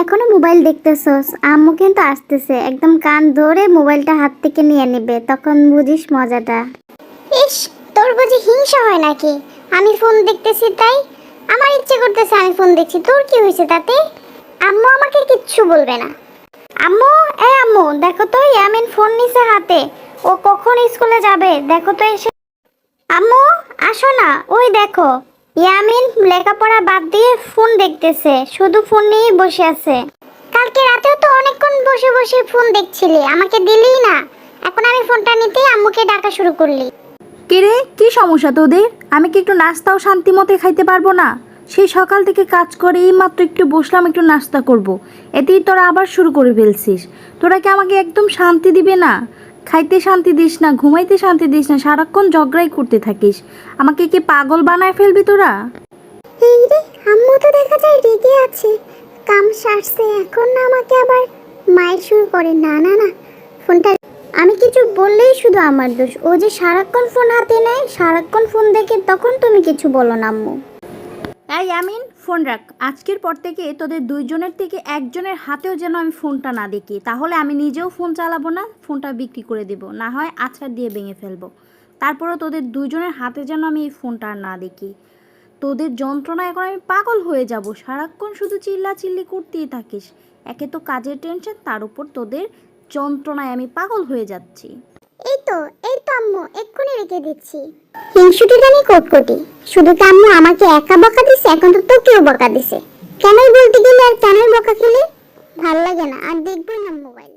এখনো মোবাইল দেখতেছস? আম্মু কিন্তু আসতেছে, একদম কান ধরে মোবাইলটা হাত থেকে নিয়ে নেবে, তখন বুঝিস মজাটা। ইস, তোর বুঝি হিংসা হয় নাকি? আমি ফোন দেখতেছি তাই আমার ইচ্ছে করতেছে আমি ফোন দেখছি, তোর কি হয়েছে তাতে? আম্মু আমাকে কিচ্ছু বলবে না। আম্মু, আম্মু দেখো তো, ইয়ামিন ফোন নিছে হাতে, ও কখন স্কুলে যাবে দেখো তো এসে। আম্মু আসো না, ওই দেখো ইয়ামিন লেখাপড়া বাদ দিয়ে ফোন দেখতেছে, শুধু ফোন নিয়েই বসে আছে। কালকে রাতেও তো অনেকক্ষণ বসে বসে ফোন দেখছিলি, আমাকে দিলিই না, এখন আমি ফোনটা নিতেই আম্মুকে ডাকা শুরু করলি। কিরে, কি সমস্যা তোদের? আমি কি একটু নাস্তাও শান্তি মতো খাইতে পারবো না? সেই সকাল থেকে কাজ করে এই মাত্র একটু বসলাম, একটু নাস্তা করব। এতেই তোরা আবার শুরু করে ফেলছিস। তোরা কি আমাকে একদম শান্তি দিবে না? খাইতে শান্তি দিস না, ঘুমাইতে শান্তি দিস না, সারাক্ষণ ঝগড়াই করতে থাকিস। আমাকে কি পাগল বানায় ফেলবি তোরা? এই রে, আম্মু তো দেখা যায় রেগে আছে, কাম সারছে, এখন না আমাকে আবার মাইর শুরু করে। না না না, ফোনটা আমি কিছু বললেই শুধু আমার দোষ। ও যে সারাক্ষণ ফোন হাতে নেয়, সারাক্ষণ ফোন দেখে, তখন তুমি কিছু বলো না আম্মু। এই আমিন, ফোন রাখ। আজকের পর থেকে তোদের দুইজনের থেকে একজনের হাতেও যেন আমি ফোনটা না দেখি, তাহলে আমি নিজেও ফোন চালাবো না, ফোনটা বিক্রি করে দেব, না হয় আছাড় দিয়ে ভেঙে ফেলবো। তারপরেও তোদের দুইজনের হাতে যেন আমি এই ফোনটা আর না দেখি। তোদের যন্ত্রণা এখন আমি পাগল হয়ে যাব, সারাক্ষণ শুধু চিল্লাচিল্লি করতেই থাকিস। একে তো কাজের টেনশন, তার উপর তোদের যন্ত্রণায় আমি পাগল হয়ে যাচ্ছি। এই তো আম্মু, এক্ষুনি রেখে দিচ্ছি। হিংসুটি জানি কোটকোটি, শুধু তো আম্মু আমাকে একা বকা দিছে, এখন তো তোকেও বকা দিছে। কেনই বলতে গেলে আর কেনই বকা খেলে? ভাল লাগে না, আর দেখবো না মোবাইল।